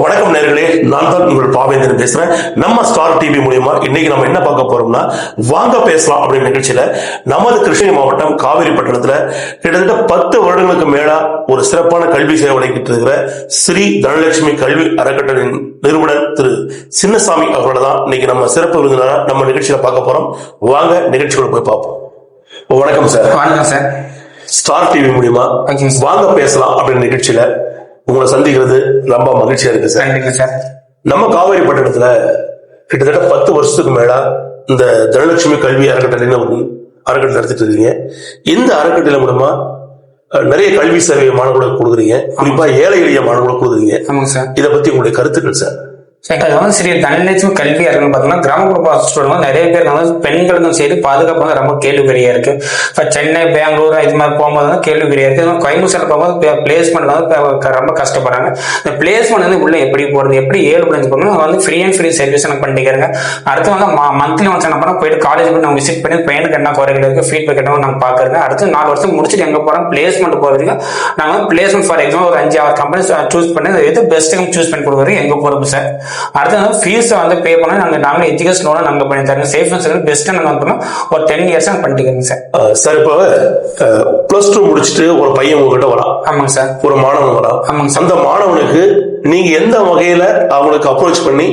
வணக்கம் நேர்களே, நான் தான் உங்கள் பாவேந்தன் பேசுறேன். நம்ம ஸ்டார் டிவி மூலியமா இன்னைக்கு நம்ம என்ன பார்க்க போறோம்னா, வாங்க பேசலாம் அப்படின்ற நிகழ்ச்சியில நமது கிருஷ்ணகிரி மாவட்டம் காவிரி பட்டணத்துல கிட்டத்தட்ட 10 வருடங்களுக்கு மேலா ஒரு சிறப்பான கல்வி சேவை வழங்கிட்டு இருக்கிற ஸ்ரீ தனலட்சுமி கல்வி அறக்கட்டளையின் நிறுவனர் திரு சின்னசாமி அவர்கள தான் இன்னைக்கு நம்ம சிறப்பு விருந்தினரா நம்ம நிகழ்ச்சியில பார்க்க போறோம். வாங்க நிகழ்ச்சிகளை போய் பார்ப்போம். வணக்கம் சார். வணக்கம் சார். ஸ்டார் டிவி மூலியமா வாங்க பேசலாம் அப்படின்ற நிகழ்ச்சியில உங்களை சந்திக்கிறது ரொம்ப மகிழ்ச்சியா இருக்கு சார். நம்ம காவிரி பட்டணத்துல கிட்டத்தட்ட 10 வருஷத்துக்கு மேல இந்த தனலட்சுமி கல்வி அறக்கட்டளைன்னு ஒரு அறக்கட்டளை நடத்திட்டு இருக்கீங்க. இந்த அறக்கட்டளை மூலமா நிறைய கல்வி சேவை மாணவர்களுக்கு கொடுக்குறீங்க, குறிப்பா ஏழை எளிய மாணவர்களுக்கு கொடுக்குறீங்க. இதை பத்தி உங்களுடைய கருத்துக்கள் சார். ஸ்ரீ தனலட்சுமி கல்வி அறக்கட்டளை பாத்தீங்கன்னா கிராமப்புற ஸ்டூடெண்ட் நிறைய பேர் பெண்களுக்கும் சரி பாதுகாப்பு ரொம்ப கேள்விக்குறியா இருக்கு. இப்ப சென்னை, பெங்களூர் இது மாதிரி போகும்போது கேள்விக்குறியா இருக்கு. கோயம்புத்தூர்ல போகும்போது பிளேஸ்மெண்ட் ரொம்ப கஷ்டப்படுறாங்க. இந்த பிளேஸ்மெண்ட் வந்து உள்ள எப்படி போறது, எப்படி ஏழு போகணும் ஃப்ரீ அண்ட் ஃப்ரீ சர்வீஸ் பண்ணிக்கிறாங்க. அடுத்து மந்த்லி ஒன்ஸ் என்ன பண்ணா போயிட்டு காலேஜ் போய் நம்ம விசிட் பண்ணி பையனுக்கு என்ன குறைகள் இருக்கு ஃபீட்பேக் என்ன நாங்க பாக்குறோங்க. அடுத்து 4 வருஷம் முடிச்சுட்டு எங்க போறோம் பிளேஸ்மெண்ட் போறதுக்கு நாங்க பிளேஸ்மெண்ட் ஃபார் எக்ஸாம்பிள் ஒரு 5-6 கம்பெனி சூஸ் பண்ணி எது பெஸ்ட் சூஸ் பண்ணி கொடுக்குறது எங்க போறோம் சார். அடுத்து ஃபீஸ் பே பண்ண நாங்க எஜுகேஷன் லோன் நாங்க பண்ணி தரோம். சேஃப் பெஸ்ட் நாங்க பண்ணோம். ஒரு 10 இயர்ஸ் பண்ணிக்கிறோம் சார். சார் இப்போ +2 முடிச்சுட்டு ஒரு பையன் உங்ககிட்ட வரான். ஆமாங்க சார். ஒரு மாணவன் வரான். ஆமாங்க. அந்த மாணவனுக்கு நீங்க எந்த வகையில அவங்களுக்கு அப்ரோச் பண்ணி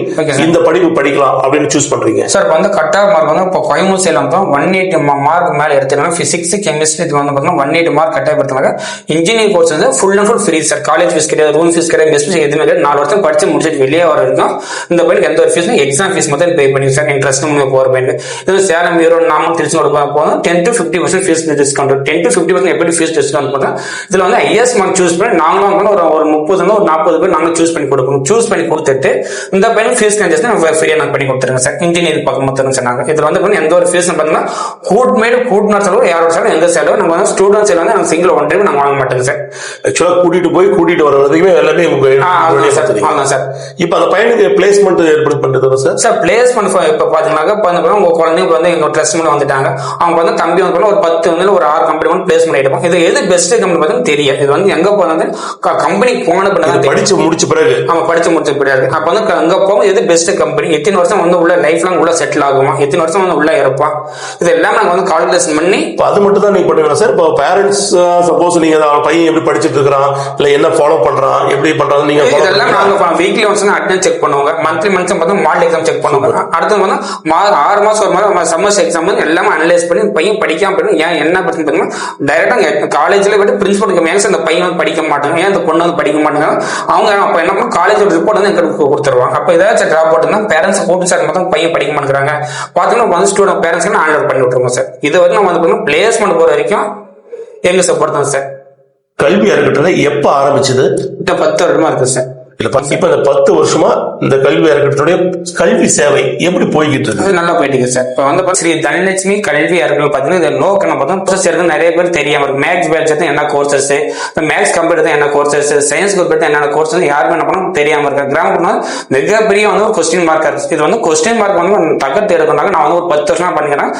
இந்த படிப்பு படிக்கலாம் அப்படின்னு சூஸ் பண்றீங்க சார்? கட் ஆஃப் மார்க் இப்போ கோயம்புத்தூர் 180 மார்க் மேல எடுத்துக்கலாம். பிசிக்ஸ், கெமிஸ்ட்ரி இது 180 மார்க் கட் ஆஃப் எடுத்தாங்க. Engineering course full and full free sir. College fees கிடையாது, ரூம் ஃபீஸ் கிடையாது, மெஸ் ஃபீஸ் எதுவுமே கிடையாது. 4 வருஷம் படிச்சு முடிச்சுட்டு வெளியே வர இருக்கும். இந்த பையனுக்கு எந்த ஒரு ஃபீஸ் எக்ஸாம் ஃபீஸ் மட்டும் பே பண்ணி சார். இன்ட்ரெஸ்ட் போற பையனுக்கு இது சேலம், ஈரோடு, நாமக்கல், திருச்செந்தூர் போதும் 10 to 50% ஃபீஸ் டிஸ்கவுண்ட். 10 to 50% எப்படி ஃபீஸ் டிஸ்கவுண்ட் பண்ணா இதுல ஹையஸ்ட் மார்க் சூஸ் பண்ணி நாங்களும் ஒரு 30 ஒரு 40 பேர் நாங்க சூஸ் பண்ணி கொடுப்போம். சூஸ் பண்ணி கொடுத்துட்டு இந்த பையன் ஃபீஸ் கன்செஷன் ஃப்ரீயா நாங்க பண்ணி கொடுத்துருங்க சார். இன்ஜினியரிங் பக்கம் தருங்க சார். நாங்க இதுல எந்த ஒரு ஃபீஸ் பாத்தீங்கன்னா கூட்டினார் செலவு யாரோட செலவு எந்த செலவு நம்ம ஸ்டூடெண்ட்ஸ் எல்லாம் நாங்க சிங்கிள் ஒன் டைம் நாங்க வாங்க மாட்டோங்க சார். ஆக்சுவலா கூட்டிட்டு வர வரைக்குமே எல்லாமே சார். இப்ப அந்த பையனுக்கு பிளேஸ்மெண்ட் ஏற்படுத்தி பண்றது சார். பிளேஸ்மெண்ட் இப்ப பாத்தீங்கன்னா உங்க குழந்தைங்க எங்க ட்ரஸ்ட் வந்துட்டாங்க. அவங்க தம்பி ஒரு 10 ஒரு 6 கம்பெனி பிளேஸ்மெண்ட் ஆயிடுவோம். இது எது பெஸ்ட் கம்பெனி பார்த்தா தெரியும். இது எங்க போனது கம்பெனி போன படிச்சு முடிச்ச பிறகு படிச்சு முடிச்ச பிறகு அப்ப அங்க போகும் எது பெஸ்ட் கம்பெனி, எத்தனை வருஷம் உள்ள லைஃப் லாங் உள்ள செட்டில் ஆகுமா, எத்தனை வருஷம் உள்ள இருப்பான், இது எல்லாம் நாங்க கால்குலேஷன் பண்ணி அது மட்டும் தான் நீங்க பண்ணுவீங்க சார். இப்போ பேரண்ட்ஸ் சப்போஸ் நீங்க பையன் எப்படி படிச்சுட்டு இருக்கிறான், இல்ல என்ன ஃபாலோ பண்றான், எப்படி பண்றாங்க நீங்க இதெல்லாம் நாங்க வீக்லி ஒன்ஸ் அட்டெண்டன்ஸ் செக் பண்ணுவாங்க. மந்த்லி பார்த்தா மாடல் எக்ஸாம் செக் பண்ணுவாங்க. அடுத்து 6 மாசம் ஒரு மாதிரி சம்மர்ஸ் எக்ஸாம் எல்லாமே அனலைஸ் பண்ணி பையன் படிக்காம பண்ணி ஏன் என்ன பிரச்சனை பார்த்தீங்கன்னா டைரக்டா காலேஜ்ல விட்டு பிரின்சிபல் ஏன் அந்த பையன் படிக்க மாட்டாங்க, ஏன் அந்த பொண்ணு படிக்க மாட்டாங்க, அவங்க அப்ப என்ன பண்ண காலேஜ் ரிப்போர்ட் எங்களுக்கு கொடுத்துருவாங்க. அப்ப ஏதாச்சும் டிராப் அவுட் இருந்தா பேரண்ட்ஸ் போட்டு சார் மொத்தம் பையன் படிக்க மாட்டேங்கிறாங்க பார்த்தீங்கன்னா ஸ்டூடெண்ட் பேரண்ட்ஸ் ஹேண்ட் பண்ணி விட்டுருவோம் சார். இது வரைக்கும் நம்ம பிளேஸ்மெண்ட் போற வரைக்கும் எங்க சப்போர்ட் தான் சார். கல்வி அறக்கட்டளை எப்ப ஆரம்பிச்சது? 10 வருடமா இருக்கு சார். இப்ப இந்த 10 வருஷமா இந்த கல்வி அறக்கட்டளையுடைய கல்வி சேவை எப்படி போய்கிட்டு இருக்கு? நல்லா போயிட்டு இருக்கு சார். இப்ப ஸ்ரீ தனலட்சுமி கல்வி அறக்கட்டளை பாத்தீங்கன்னா இந்த நோக்கம் பார்த்தா நிறைய பேர் தெரியாம இருக்கு. மேக்ஸ் பேட்ச் என்ன கோர்சஸ், மேக்ஸ் கம்ப்யூட்டர் என்ன கோர்சஸ், சயின்ஸ் கம்ப்யூட்டர் என்னென்ன கோர்சஸ் யாருமே என்ன பண்ண தெரியாம இருக்காங்க. கிராமப்புறம் மிகப்பெரிய ஒரு கொஸ்டின் மார்க் இருக்கு. இது கொஸ்டின் மார்க் தகர்த்து எடுக்கிறாங்க. நான் ஒரு 10 வருஷமா பண்ணிக்கிறேன்.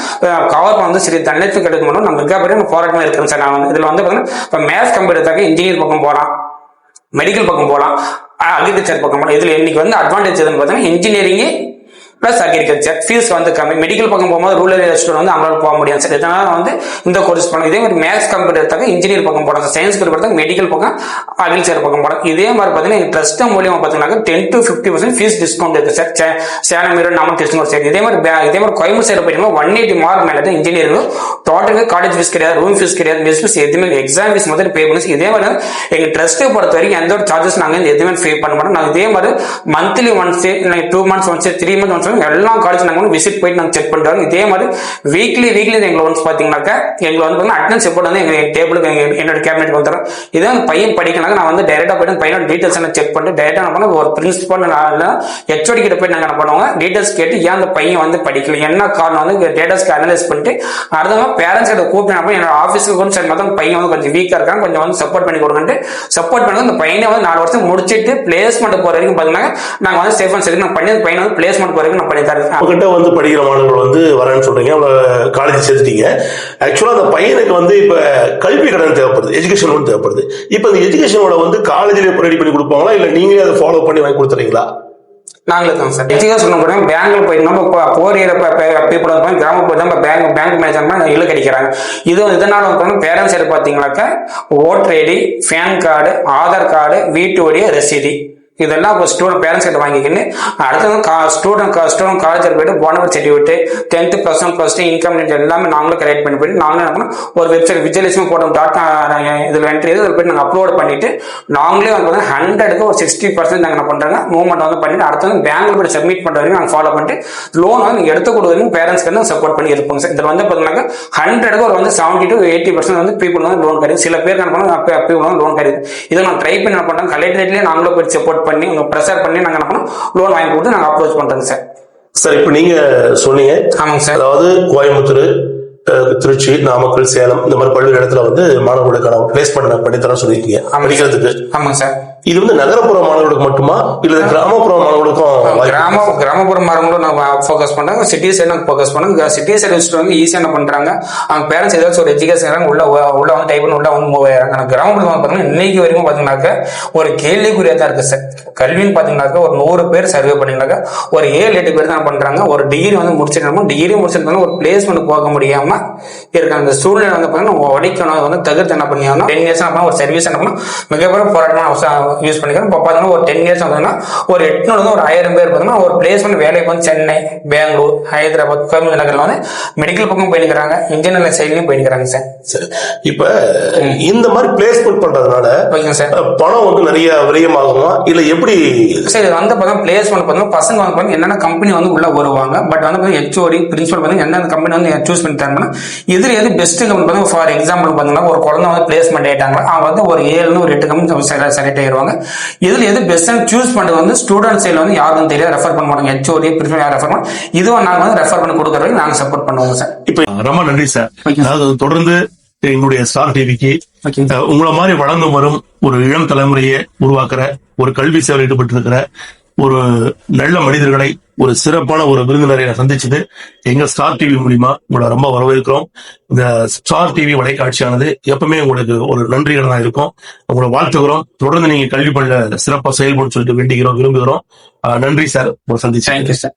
கவர் ஸ்ரீ தனலட்சுமி கல்வி மூலம் நான் மிகப்பெரிய போராட்டமா இருக்கேன் சார். நான் இதுல பாத்தீங்கன்னா மேக்ஸ் கம்ப்யூட்டர் இன்ஜினியர் பக்கம் போலாம், மெடிக்கல் பக்கம் போலாம், அக்ரிகல்ச்சர் பக்கம் போலாம். இதுல இன்னைக்கு அட்வான்டேஜ் எதுன்னு பார்த்தீங்கன்னா இன்ஜினியரிங் பிளஸ் அக்ரிகல்ச்சர் ஃபீஸ் கம்மி. மெடிக்கல் பக்கம் போகும்போது ரூரல் ஏரியா ஸ்டூடெண்ட் அவங்களால போக முடியாது சார். இதனால இந்த கோர்ஸ் பண்ணலாம். இதே மாதிரி மேக்ஸ் கம்ப்யூட்டர் எடுத்தாங்க இன்ஜினியர் பக்கம் போலாம் சார். சயின்ஸ் எடுத்தாங்க மெடிக்கல் பக்கம் அக்ரிகல்ச்சர் பக்கம் போலாம். இதே மாதிரி பாத்தீங்கன்னா ட்ரஸ்ட் மூலியமா பாத்தீங்கன்னா 10 to 50% ஃபீஸ் டிஸ்கவுண்ட் இருக்கு சார். சேலம், ஈரோடு, நாமக்கல், திருச்செந்தூர் சைடு. இதே மாதிரி கோயம்புத்தூர் போயிட்டீங்கன்னா 180 மார்க் மேல தான் இன்ஜினியரிங். டோட்டல் காலேஜ் ஃபீஸ் கிடையாது, ரூம் ஃபீஸ் கிடையாது, மெஸ் ஃபீஸ் எதுவுமே எக்ஸாம் ஃபீஸ் மட்டும் பே பண்ணி. இதே மாதிரி எங்க ட்ரஸ்ட்டை பொறுத்த வரைக்கும் எந்த ஒரு சார்ஜஸ் நாங்க எதுவுமே பே பண்ண மாட்டோம். நாங்க இதே மாதிரி monthly once, 2 months once, 3 months once எல்லா காலேஜ் விசிட் போயிட்டு நாங்க செக் பண்றோம். இதே மாதிரி வீக்லி எங்களை ஒன்ஸ் பாத்தீங்கன்னாக்கா எங்களுக்கு அட்டெண்டன்ஸ் ரிப்போர்ட் எங்க டேபிளுக்கு என்னோட கேபினெட் வந்துடும். இதே பையன் படிக்கணும் நான் டைரக்டா போயிட்டு பையனோட டீடைல்ஸ் எல்லாம் செக் பண்ணிட்டு டைரக்டா என்ன பண்ண ஒரு பிரின்சிபல் ஹெச்ஓடி கிட்ட போய் நாங்க என்ன பண்ணுவாங்க டீடைல்ஸ் கேட்டு ஏன் அந்த பையன் படிக்கல என்ன காரணம் டேட்டாஸ்க்கு அனலைஸ் பண்ணிட்டு அடுத்த பேரண்ட்ஸ் கிட்ட கூப்பிட்டு என்னோட ஆஃபீஸ்க்கு கூட சரி மொத்தம் பையன் கொஞ்சம் வீக்கா இருக்காங்க, கொஞ்சம் சப்போர்ட் பண்ணி கொடுங்கட்டு சப்போர்ட் பண்ணி அந்த பையனை 4 வருஷம் முடிச்சுட்டு பிளேஸ்மெண்ட் போற வரைக்கும் பாத்தீங்கன்னா நாங்க சேஃப் அண்ட் செக்யூர் பண்ணி பையனை பிளேஸ்மெண்ட் போற வரைக்கும் நான் பண்ணி தரேன். உங்ககிட்ட வந்து படிக்கிற மாணவர்கள் வந்து வரேன்னு சொல்றீங்க, காலேஜ் சேர்த்துட்டீங்க. ஆக்சுவலா அந்த பையனுக்கு வந்து இப்ப கல்வி கடன் தேவைப்படுது, எஜுகேஷன் லோன் தேவைப்படுது. இப்ப இந்த எஜுகேஷனோட வந்து காலேஜ்லயே ரெடி பண்ணி கொடுப்பாங்களா, இல்ல நீங்களே அதை ஃபாலோ பண்ணி வாங்கி கொடுத்துறீங்களா? நாங்களே தான் சார் எஜுகேஷன் கூட பேங்க்ல போய் நம்ம போரியில பீப்புள் வந்து கிராமப்புற நம்ம பேங்க் மேனேஜர் இழு கிடைக்கிறாங்க. இதனால வந்து பேரண்ட்ஸ் சைடு பாத்தீங்கன்னாக்கா voter ID, PAN card, Aadhaar card, வீட்டுடைய ரசீதி இதெல்லாம் ஸ்டூடெண்ட் பேரண்ட்ஸ் கிட்ட வாங்கிக்கின்னு அடுத்தது ஸ்டூடெண்ட் காலேஜில் போயிட்டு போனவர் சர்டிஃபிகேட் 10th +1 இன்கம் எல்லாமே நாங்களே கரெக்ட் பண்ணி போயிட்டு நாங்களே என்ன பண்ணோம், ஒரு வெப்சைட் விஜயலட்சுமி போட்டோம் இதில் என்ட்ரி இதில் போயிட்டு நாங்கள் அப்லோட் பண்ணிட்டு நாங்களே வந்து 100க்கு ஒரு 60% நாங்கள் என்ன பண்றாங்க மூவ்மெண்ட் வந்து பண்ணிட்டு அடுத்தது பேங்க்ல போய் சப்மிட் பண்ற வரைக்கும் நாங்கள் ஃபாலோ பண்ணிட்டு லோன் வந்து நீங்க எடுத்து கொடுவரைக்கும் பேரண்ட்ஸ்க்கு வந்து சப்போர்ட் பண்ணி இருப்போங்க சார். இதில் வந்து பார்த்தீங்கன்னா 100க்கு ஒரு வந்து 70 to 80% வந்து பீப்புள் வந்து லோன் கிடையாது. சில பேருக்கு என்ன பண்ணுவாங்க பீப்புள் வந்து லோன் கிடையாது. இதை நான் ட்ரை பண்ணி என்ன பண்றோம், கலெக்டரேட்லேயே நாங்களே போய் சப்போர்ட் பண்ணி உங்க ப்ரெஷர் பண்ணி நாங்க என்ன பண்ணோம் லோன் வாங்கி கொடுத்து நாங்க அப்ரோச் பண்றோங்க சார். சார் இப்ப நீங்க சொன்னீங்க, ஆமாங்க சார், அதாவது கோயம்புத்தூர், திருச்சி, நாமக்கல், சேலம் இந்த மாதிரி பல்வேறு இடத்துல வந்து மாணவர்களுக்கான பிளேஸ்மெண்ட் பண்ணித்தர சொல்லியிருக்கீங்க படிக்கிறதுக்கு. ஆமாங்க சார். இது வந்து நகரப்புற மாணவர்களுக்கு மட்டுமா இல்ல கிராமப்புற மாணவர்களுக்கும்? கிராமப்புற மாணவர்களும் நம்ம ஃபோக்கஸ் பண்றாங்க, சிட்டி சைடு ஃபோக்கஸ் பண்ணாங்க. சிட்டி சைடு வந்து ஈஸியா என்ன பண்றாங்க, அவங்க பேரண்ட்ஸ் ஏதாச்சும் ஒரு எஜுகேஷன் உள்ள வந்து டைப் பண்ணி உள்ள வந்து மூவ் ஆகிறாங்க. கிராமப்புறத்துல பாத்தீங்கன்னா இன்னைக்கு வரைக்கும் பாத்தீங்கன்னாக்க ஒரு கேள்விக்குறியா தான் இருக்கு சார். கல்வின்னு பாத்தீங்கன்னாக்க ஒரு 100 பேர் சர்வே பண்ணீங்கன்னாக்க ஒரு 7-8 பேர் தான் பண்றாங்க. ஒரு டிகிரி வந்து முடிச்சிருக்கோம், டிகிரி முடிச்சிருந்தாலும் ஒரு பிளேஸ்மெண்ட் போக முடியாம இருக்காங்க. அந்த சூழ்நிலை வந்து பாத்தீங்கன்னா உடைக்கணும் வந்து தவிர்த்து என்ன பண்ணியாலும் 10 years ஒரு சர்வீஸ் என்ன பண்ணணும் மிகப்பெரிய போராட்டம் யூஸ் பண்ணிக்கிறோம். இப்போ பார்த்தீங்கன்னா ஒரு 10 years வந்தீங்கன்னா ஒரு 800 ஒரு 1000 பேர் பார்த்தீங்கன்னா ஒரு பிளேஸ்மெண்ட் வேலைக்கு வந்து சென்னை, பெங்களூர், ஹைதராபாத், கோயம்புத்தூர் நகரில் வந்து மெடிக்கல் பக்கம் போயிருக்கிறாங்க, இன்ஜினியரிங் சைட்லயும் போயிருக்கிறாங்க சார். இப்ப இந்த மாதிரி பிளேஸ்மெண்ட் பண்றதுனால பணம் வந்து நிறைய விரயமாகுமா இல்ல எப்படி சார்? இது வந்து பார்த்தா பிளேஸ்மெண்ட் பார்த்தீங்கன்னா பசங்க வந்து என்னென்ன கம்பெனி வந்து உள்ள வருவாங்க, பட் வந்து ஹெச்ஓடி பிரின்சிபல் வந்து என்னென்ன கம்பெனி வந்து சூஸ் பண்ணி தராங்கன்னா இதுல எது பெஸ்ட் கம்பெனி. ஃபார் எக்ஸாம்பிள் பார்த்தீங்கன்னா ஒரு குழந்தை வந்து பிளேஸ்மெண்ட் ஆயிட்டாங்க, அவங்க வந்து ஒரு 7 ஒரு 8 கம்பெனி செலக்ட் ஆயிடுவாங்க. இதுல எது பெஸ்ட் சூஸ் பண்றது வந்து ஸ்டூடெண்ட் சைட்ல வந்து யாரும் தெரியாது, ரெஃபர் பண்ண மாட்டாங்க. ஹெச்ஓடி பிரின்சிபல் யாரும் ரெஃபர் பண்ண, இதுவும் நாங்க வந்து ரெஃபர் பண்ணி கொடுக்கறதுக்கு நாங்க சப்போர்ட் பண்ணுவோம் சார். இப்ப ரொம்ப நன்றி சார். அதாவது தொடர்ந்து எங்களுடைய ஸ்டார் டிவிக்கு உங்களை மாதிரி வளர்ந்து வரும் ஒரு இளம் தலைமுறையை உருவாக்குற ஒரு கல்வி சேவையில் ஈடுபட்டு இருக்கிற ஒரு நல்ல மனிதர்களை ஒரு சிறப்பான ஒரு விருந்தினரை சந்திச்சது எங்க ஸ்டார் டிவி மூலியமா உங்களை ரொம்ப வரவேற்கிறோம். இந்த ஸ்டார் டிவி வலைக்காட்சியானது எப்பவுமே உங்களுக்கு ஒரு நன்றிகள் தான் இருக்கும். உங்களை வாழ்த்துக்கிறோம். தொடர்ந்து நீங்க கல்வி பண்ண சிறப்பா செயல்பட சொல்லிட்டு வேண்டிக்கிறோம், விரும்புகிறோம். நன்றி சார், உங்களை சந்திச்சு. Thank you sir.